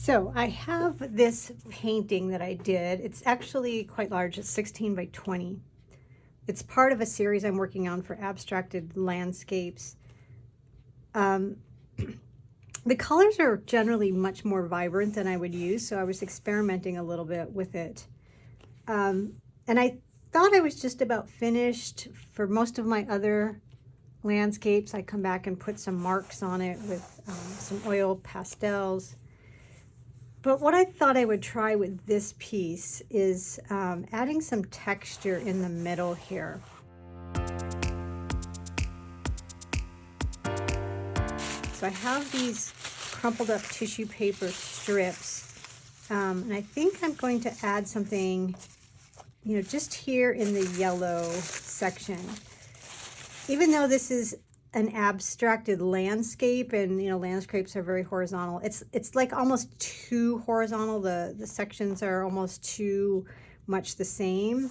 So I have this painting that I did. It's actually quite large. It's 16 by 20. It's part of a series I'm working on for abstracted landscapes. The colors are generally much more vibrant than I would use, so I was experimenting a little bit with it. And I thought I was just about finished. For most of my other landscapes, I come back and put some marks on it with some oil pastels. But what I thought I would try with this piece is adding some texture in the middle here. So I have these crumpled up tissue paper strips, and I think I'm going to add something, you know, just here in the yellow section. Even though this is an abstracted landscape, and you know, landscapes are very horizontal, it's like almost too horizontal. The sections are almost too much the same.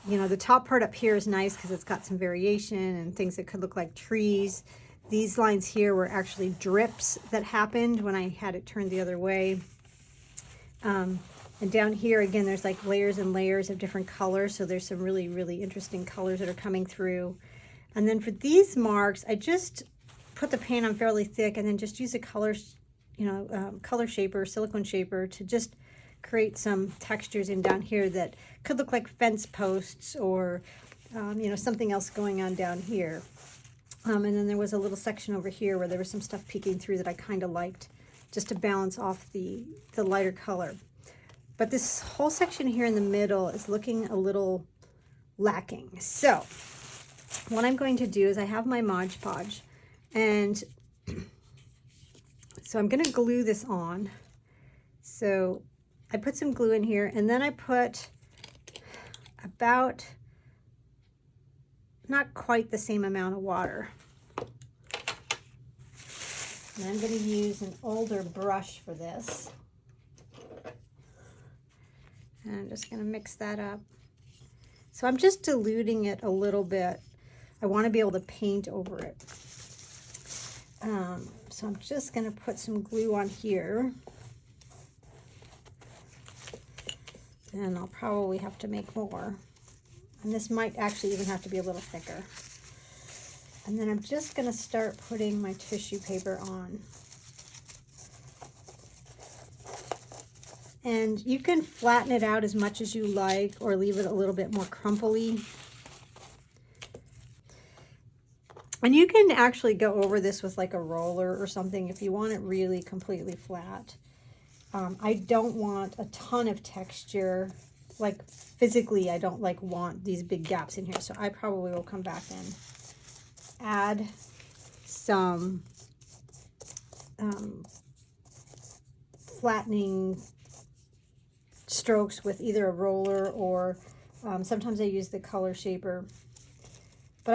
You know, the top part up here is nice because it's got some variation and things that could look like trees. These lines here were actually drips that happened when I had it turned the other way. And down here again, there's like layers and layers of different colors, so there's some really, really interesting colors that are coming through. And then for these marks, I just put the paint on fairly thick and then just use a color, color shaper, silicone shaper, to just create some textures in down here that could look like fence posts or, something else going on down here. And then there was a little section over here where there was some stuff peeking through that I kind of liked, just to balance off the lighter color. But this whole section here in the middle is looking a little lacking. So what I'm going to do is I have my Modge Podge, and so I'm going to glue this on. So I put some glue in here, and then I put about not quite the same amount of water. And I'm going to use an older brush for this. And I'm just going to mix that up. So I'm just diluting it a little bit. I want to be able to paint over it. So I'm just going to put some glue on here. And I'll probably have to make more. And this might actually even have to be a little thicker. And then I'm just going to start putting my tissue paper on. And you can flatten it out as much as you like or leave it a little bit more crumply. And you can actually go over this with like a roller or something if you want it really completely flat. I don't want a ton of texture. Like physically, I don't want these big gaps in here. So I probably will come back and add some flattening strokes with either a roller or sometimes I use the color shaper. But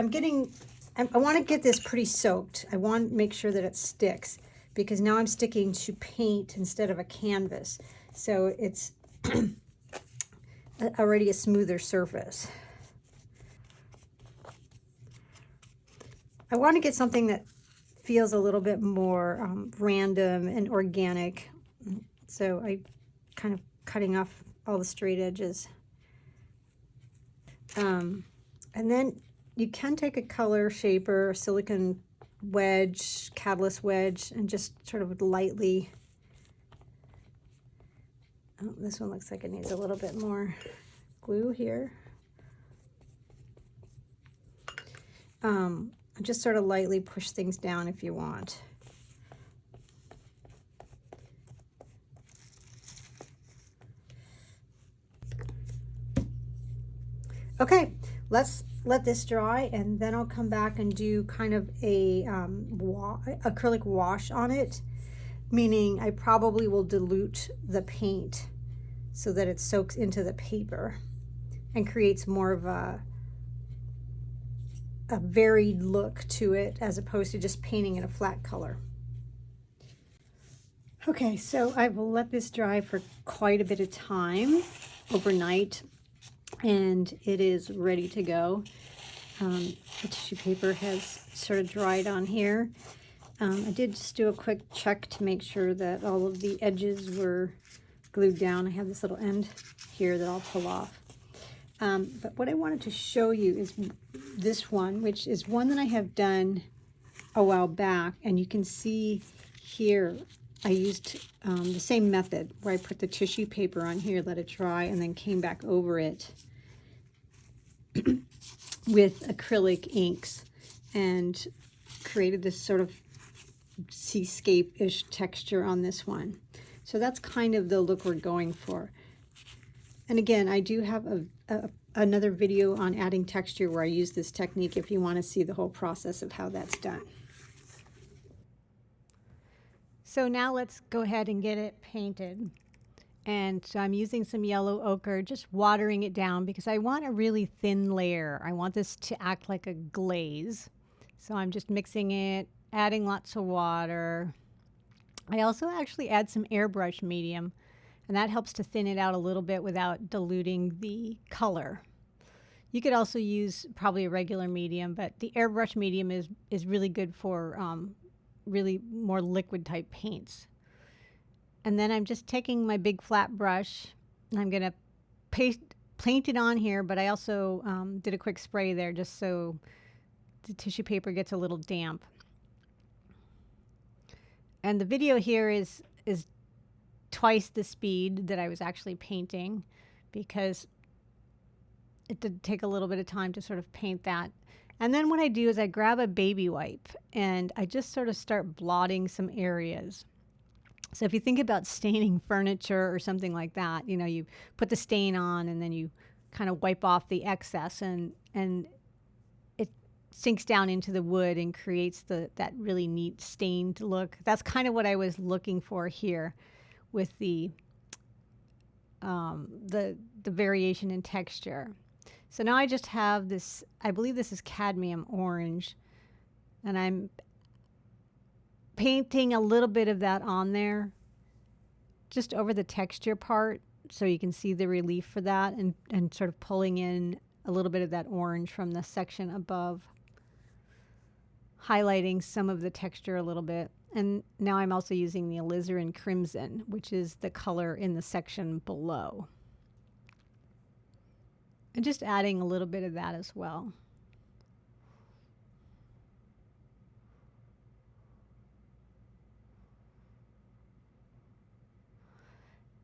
I want to get this pretty soaked. I want to make sure that it sticks, because now I'm sticking to paint instead of a canvas. So it's already a smoother surface. I want to get something that feels a little bit more random and organic. So I kind of cutting off all the straight edges. And then you can take a color shaper, a silicone wedge, catalyst wedge, and just sort of lightly. Oh, this one looks like it needs a little bit more glue here. Just sort of lightly push things down if you want. Okay, let's let this dry, and then I'll come back and do kind of a acrylic wash on it, meaning I probably will dilute the paint so that it soaks into the paper and creates more of a varied look to it as opposed to just painting in a flat color. Okay, so I will let this dry for quite a bit of time, overnight, and it is ready to go. The tissue paper has sort of dried on here. I did just do a quick check to make sure that all of the edges were glued down. I have this little end here that I'll pull off. But what I wanted to show you is this one, which is one that I have done a while back. And you can see here, I used the same method where I put the tissue paper on here, let it dry, and then came back over it with acrylic inks and created this sort of seascape-ish texture on this one. So that's kind of the look we're going for. And again, I do have another video on adding texture where I use this technique if you want to see the whole process of how that's done. So now let's go ahead and get it painted. And so I'm using some yellow ochre, just watering it down because I want a really thin layer. I want this to act like a glaze. So I'm just mixing it, adding lots of water. I also actually add some airbrush medium, and that helps to thin it out a little bit without diluting the color. You could also use probably a regular medium, but the airbrush medium is really good for really more liquid type paints. And then I'm just taking my big flat brush and I'm going to paint it on here, but I also did a quick spray there just so the tissue paper gets a little damp. And the video here is twice the speed that I was actually painting because it did take a little bit of time to sort of paint that. And then what I do is I grab a baby wipe and I just sort of start blotting some areas. So if you think about staining furniture or something like that, you know, you put the stain on and then you kind of wipe off the excess and it sinks down into the wood and creates that really neat stained look. That's kind of what I was looking for here with the variation in texture. So now I just have this, I believe this is cadmium orange, and I'm painting a little bit of that on there, just over the texture part, so you can see the relief for that, and sort of pulling in a little bit of that orange from the section above, highlighting some of the texture a little bit. And now I'm also using the Alizarin Crimson, which is the color in the section below. And just adding a little bit of that as well.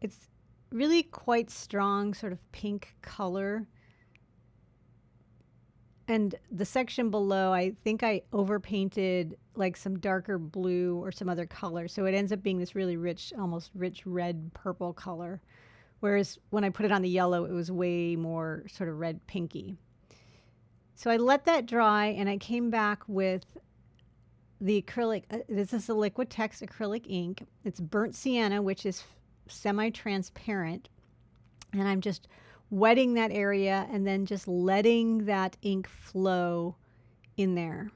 It's really quite strong, sort of pink color. And the section below, I think I overpainted like some darker blue or some other color. So it ends up being this really rich, almost rich red purple color. Whereas when I put it on the yellow, it was way more sort of red pinky. So I let that dry and I came back with the acrylic. This is a Liquitex acrylic ink. It's burnt sienna, which is semi-transparent. And I'm just wetting that area and then just letting that ink flow in there.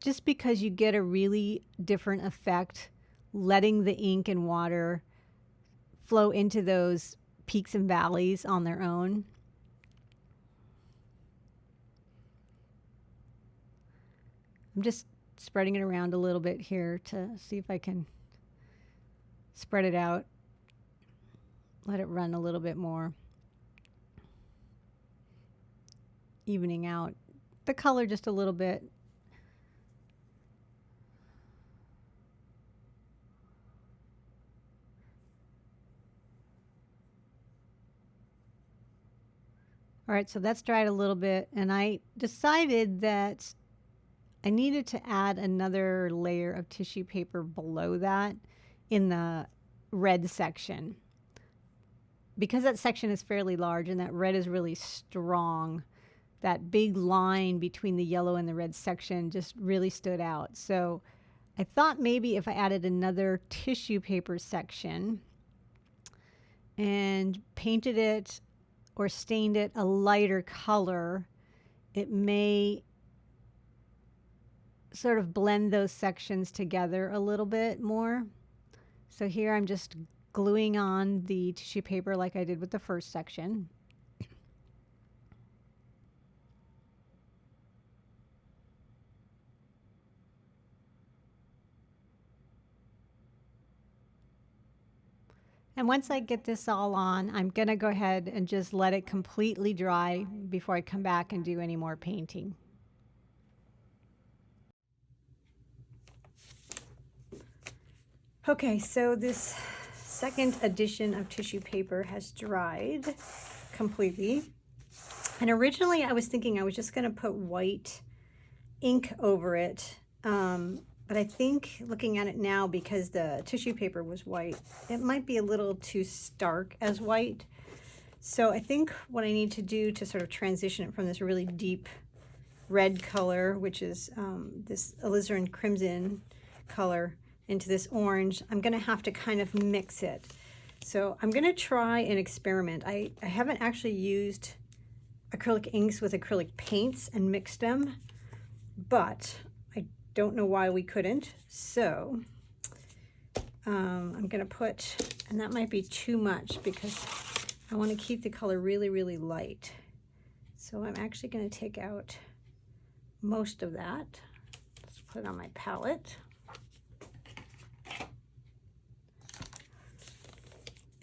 Just because you get a really different effect letting the ink and water flow into those peaks and valleys on their own. I'm just spreading it around a little bit here to see if I can spread it out, let it run a little bit more, evening out the color just a little bit. All right, so that's dried a little bit, and I decided that I needed to add another layer of tissue paper below that in the red section. Because that section is fairly large and that red is really strong, that big line between the yellow and the red section just really stood out. So I thought maybe if I added another tissue paper section and painted it or stained it a lighter color, it may sort of blend those sections together a little bit more. So here I'm just gluing on the tissue paper like I did with the first section. And once I get this all on, I'm gonna go ahead and just let it completely dry before I come back and do any more painting. Okay, so this second edition of tissue paper has dried completely. And originally I was thinking I was just gonna put white ink over it. But I think looking at it now, because the tissue paper was white, it might be a little too stark as white. So I think what I need to do to sort of transition it from this really deep red color, which is this alizarin crimson color, into this orange, I'm gonna have to kind of mix it. So I'm gonna try an experiment. I haven't actually used acrylic inks with acrylic paints and mixed them, but I don't know why we couldn't. So I'm gonna put, and that might be too much because I want to keep the color really, really light. So I'm actually gonna take out most of that. Let's put it on my palette.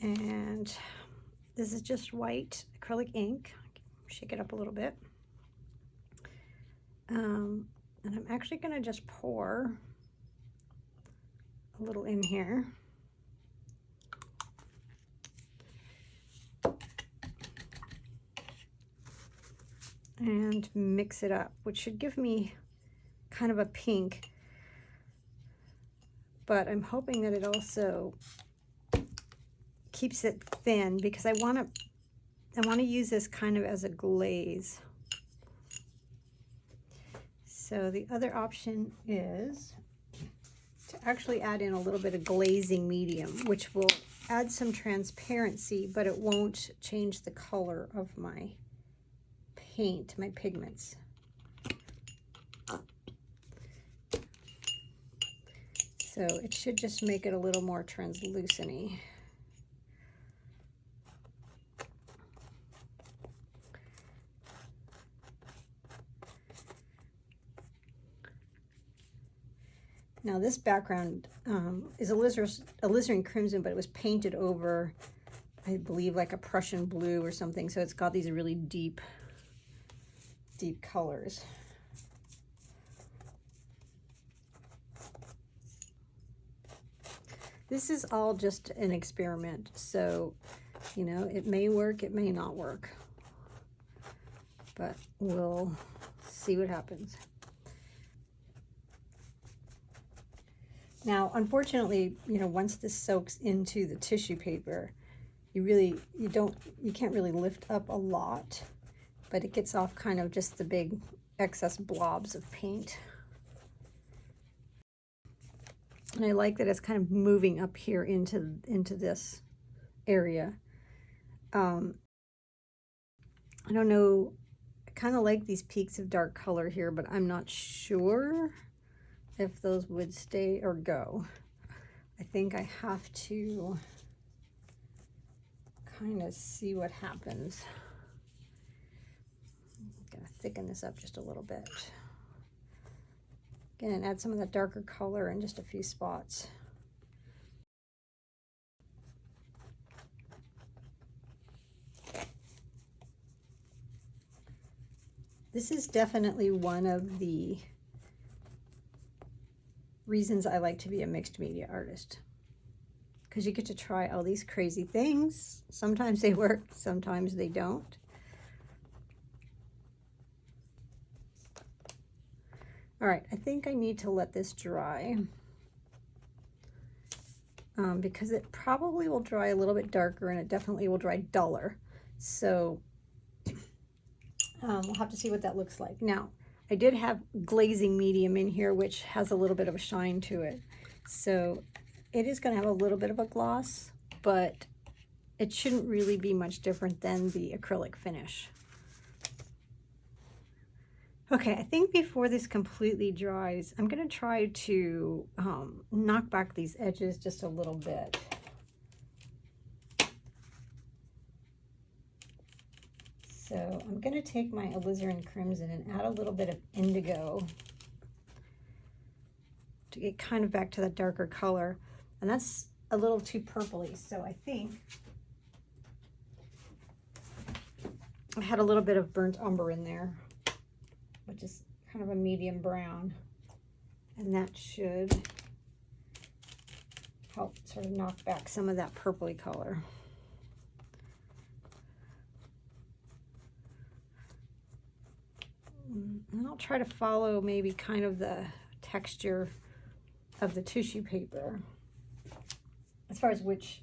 And this is just white acrylic ink. Shake it up a little bit. And I'm actually going to just pour a little in here. And mix it up, which should give me kind of a pink. But I'm hoping that it also keeps it thin, because I want to use this kind of as a glaze. So the other option is to actually add in a little bit of glazing medium, which will add some transparency, but it won't change the color of my paint, my pigments. So it should just make it a little more translucent-y. Now this background is alizarin crimson, but it was painted over, I believe, like a Prussian blue or something. So it's got these really deep colors. This is all just an experiment. So, you know, it may work, it may not work, but we'll see what happens. Now, unfortunately, you know, once this soaks into the tissue paper, you can't really lift up a lot, but it gets off kind of just the big excess blobs of paint. And I like that it's kind of moving up here into this area. I don't know, I kind of like these peaks of dark color here, but I'm not sure if those would stay or go. I think I have to kind of see what happens. I'm gonna thicken this up just a little bit. Again, add some of that darker color in just a few spots. This is definitely one of the reasons I like to be a mixed media artist, because you get to try all these crazy things. Sometimes they work, sometimes they don't. All right, I think I need to let this dry because it probably will dry a little bit darker, and it definitely will dry duller. So we'll have to see what that looks like. Now, I did have glazing medium in here, which has a little bit of a shine to it. So it is going to have a little bit of a gloss, but it shouldn't really be much different than the acrylic finish. Okay, I think before this completely dries, I'm going to try to knock back these edges just a little bit. So I'm going to take my alizarin crimson and add a little bit of indigo to get kind of back to that darker color. And that's a little too purpley, so I think I had a little bit of burnt umber in there, which is kind of a medium brown, and that should help sort of knock back some of that purpley color. And I'll try to follow maybe kind of the texture of the tissue paper as far as which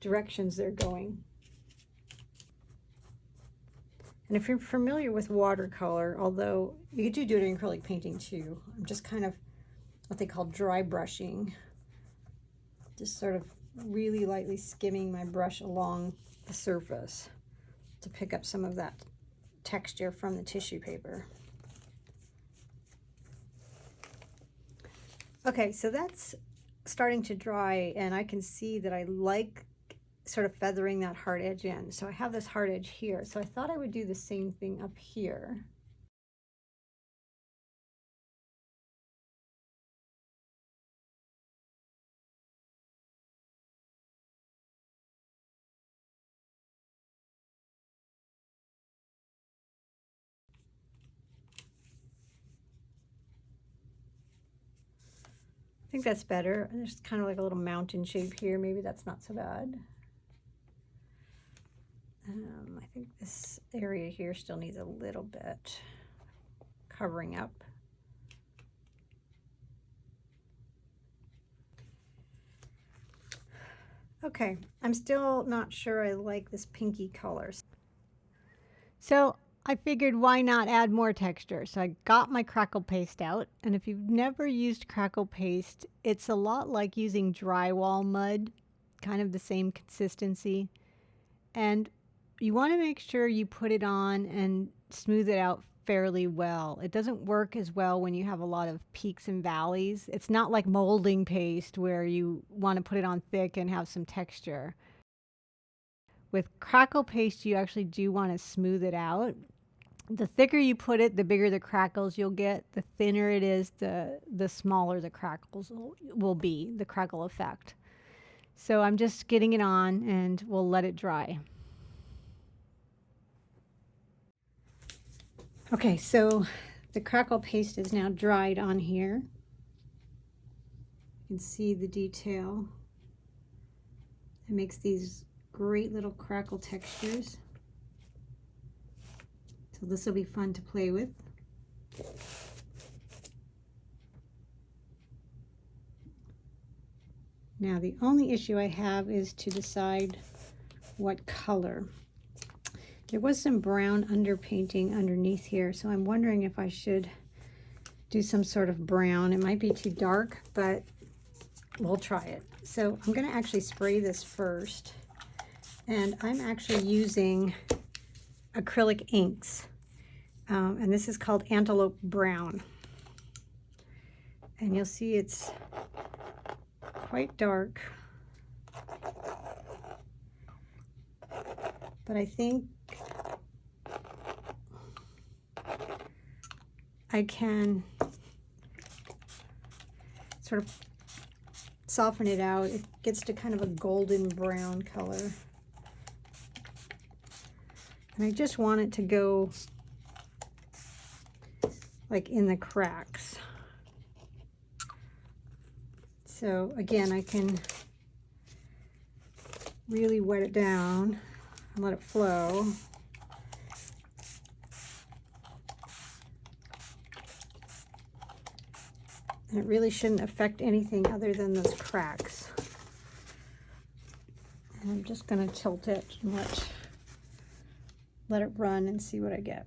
directions they're going. And if you're familiar with watercolor, although you do it in acrylic painting too, I'm just kind of what they call dry brushing. Just sort of really lightly skimming my brush along the surface to pick up some of that texture from the tissue paper. Okay, so that's starting to dry, and I can see that I like sort of feathering that hard edge in. So I have this hard edge here, so I thought I would do the same thing up here. I think that's better. There's kind of like a little mountain shape here. Maybe that's not so bad. I think this area here still needs a little bit covering up. Okay, I'm still not sure I like this pinky color. So I figured why not add more texture. So I got my Crackle paste out, and if you've never used Crackle paste, it's a lot like using drywall mud, kind of the same consistency. And you want to make sure you put it on and smooth it out fairly well. It doesn't work as well when you have a lot of peaks and valleys. It's not like molding paste where you want to put it on thick and have some texture. With Crackle paste, you actually do want to smooth it out. The thicker you put it, the bigger the crackles you'll get. The thinner it is, the smaller the crackles will be, the crackle effect. So I'm just getting it on, and we'll let it dry. Okay, so the Crackle paste is now dried on here. You can see the detail. It makes these great little crackle textures. So this will be fun to play with. Now the only issue I have is to decide what color. There was some brown underpainting underneath here, so I'm wondering if I should do some sort of brown. It might be too dark, but we'll try it. So I'm going to actually spray this first, and I'm actually using acrylic inks, and this is called Antelope Brown. And you'll see it's quite dark, but I think I can sort of soften it out. It gets to kind of a golden brown color. And I just want it to go like in the cracks. So again, I can really wet it down and let it flow. And it really shouldn't affect anything other than those cracks. And I'm just going to tilt it and let it run and see what I get.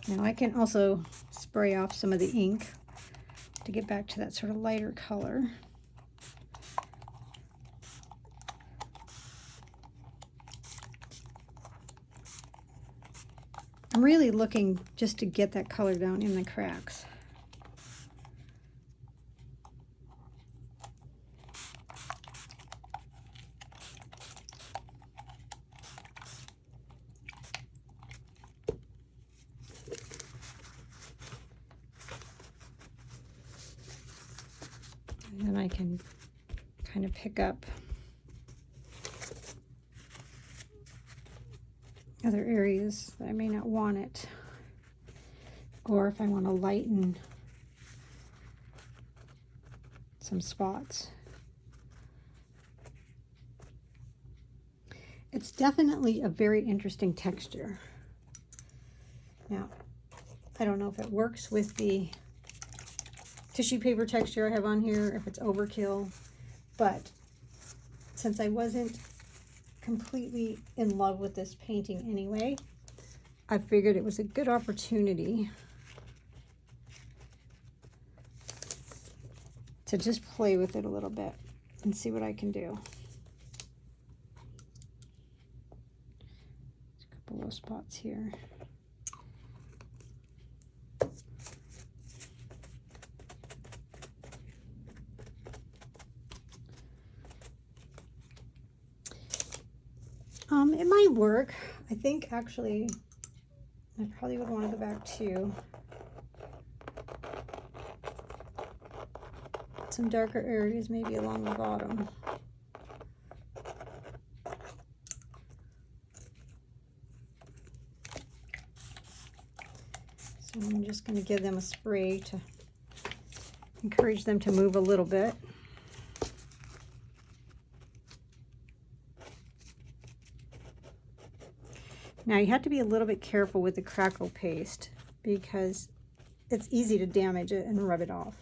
Now I can also spray off some of the ink to get back to that sort of lighter color. I'm really looking just to get that color down in the cracks. then I can kind of pick up other areas that I may not want it, or if I want to lighten some spots. It's definitely a very interesting texture. Now, I don't know if it works with the tissue paper texture I have on here, if it's overkill, but since I wasn't completely in love with this painting anyway, I figured it was a good opportunity to just play with it a little bit and see what I can do. A couple of spots here. It might work. I think actually I probably would want to go back to some darker areas, maybe along the bottom. So I'm just going to give them a spray to encourage them to move a little bit. Now you have to be a little bit careful with the Crackle paste because it's easy to damage it and rub it off.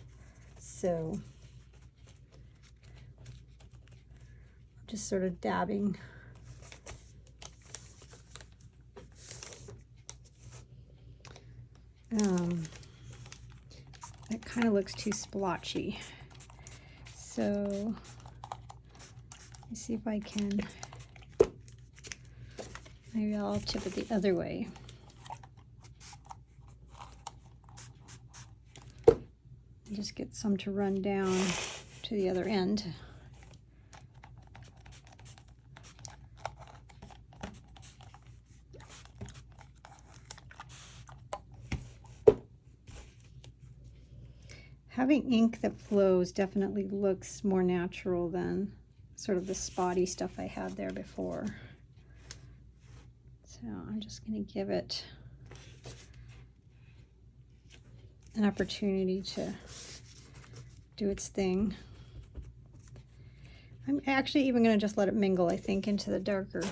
So I'm just sort of dabbing. It kind of looks too splotchy. So let me see if I can. Maybe I'll tip it the other way. Just get some to run down to the other end. Having ink that flows definitely looks more natural than sort of the spotty stuff I had there before. So I'm just going to give it an opportunity to do its thing. I'm actually even going to just let it mingle, I think, into the darker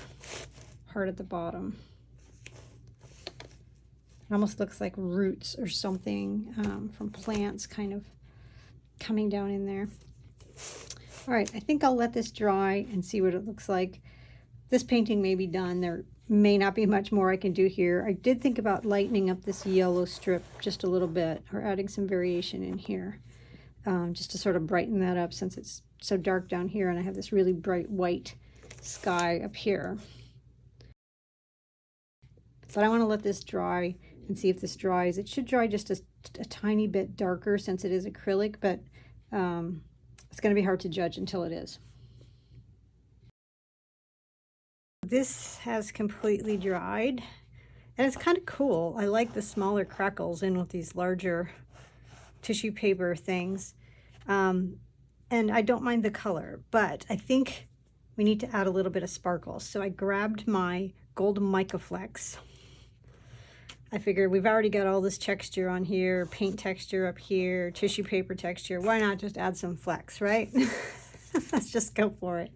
part at the bottom. It almost looks like roots or something from plants kind of coming down in there. All right, I think I'll let this dry and see what it looks like. This painting may be done. There may not be much more I can do here. I did think about lightening up this yellow strip just a little bit, or adding some variation in here, just to sort of brighten that up since it's so dark down here and I have this really bright white sky up here. But I want to let this dry and see if this dries. It should dry just a tiny bit darker since it is acrylic, but it's going to be hard to judge until it is. This has completely dried, and it's kind of cool. I like the smaller crackles in with these larger tissue paper things. And I don't mind the color, but I think we need to add a little bit of sparkle. So I grabbed my gold Mica Flakes. I figured we've already got all this texture on here, paint texture up here, tissue paper texture. Why not just add some flecks, right? Let's just go for it.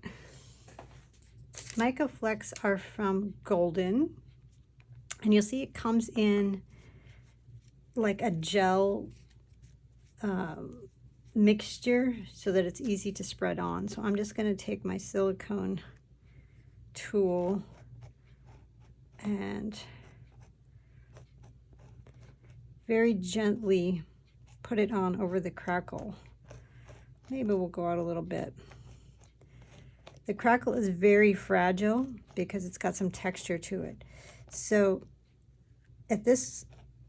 Mica Flakes are from Golden, and you'll see it comes in like a gel mixture so that it's easy to spread on. So I'm just going to take my silicone tool and very gently put it on over the Crackle. Maybe we'll go out a little bit. The Crackle is very fragile because it's got some texture to it. So if this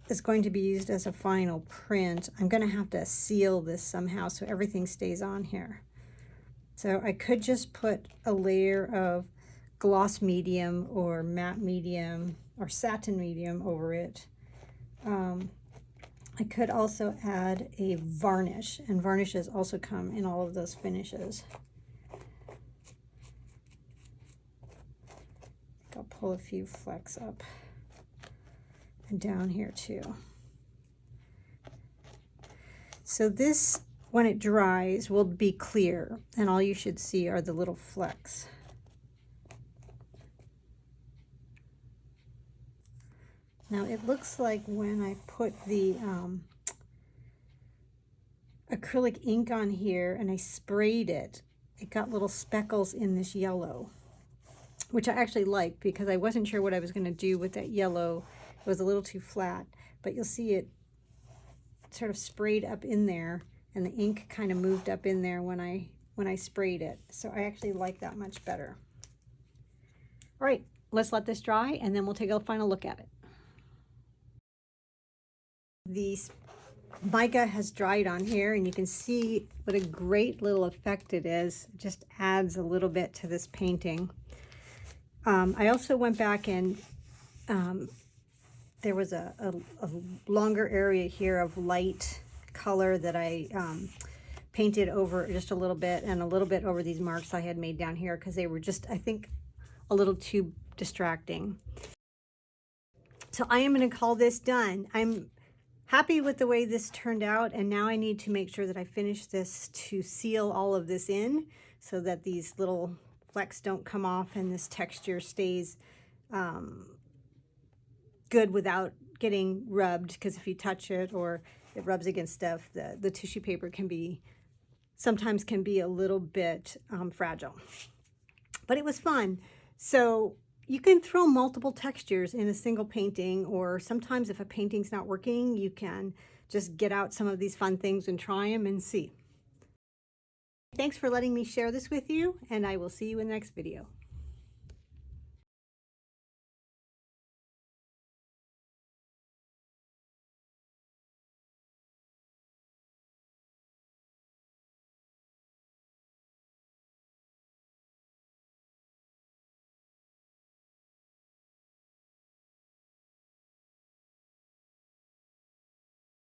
is going to be used as a final print, I'm going to have to seal this somehow so everything stays on here. So I could just put a layer of gloss medium or matte medium or satin medium over it. I could also add a varnish, and varnishes also come in all of those finishes. I'll pull a few flecks up and down here too. So this, when it dries, will be clear, and all you should see are the little flecks. Now it looks like when I put the acrylic ink on here and I sprayed it, it got little speckles in this yellow, which I actually like because I wasn't sure what I was going to do with that yellow. It was a little too flat, but you'll see it sort of sprayed up in there, and the ink kind of moved up in there when I sprayed it. So I actually like that much better. All right, let's let this dry and then we'll take a final look at it. The mica has dried on here, and you can see what a great little effect it is. It just adds a little bit to this painting. I also went back and there was a longer area here of light color that I painted over just a little bit, and a little bit over these marks I had made down here because they were just, I think, a little too distracting. So I am going to call this done. I'm happy with the way this turned out, and now I need to make sure that I finish this to seal all of this in so that these little flecks don't come off and this texture stays good without getting rubbed, because if you touch it or it rubs against stuff, the tissue paper sometimes can be a little bit fragile. But it was fun. So you can throw multiple textures in a single painting, or sometimes if a painting's not working, you can just get out some of these fun things and try them and see. Thanks for letting me share this with you, and I will see you in the next video.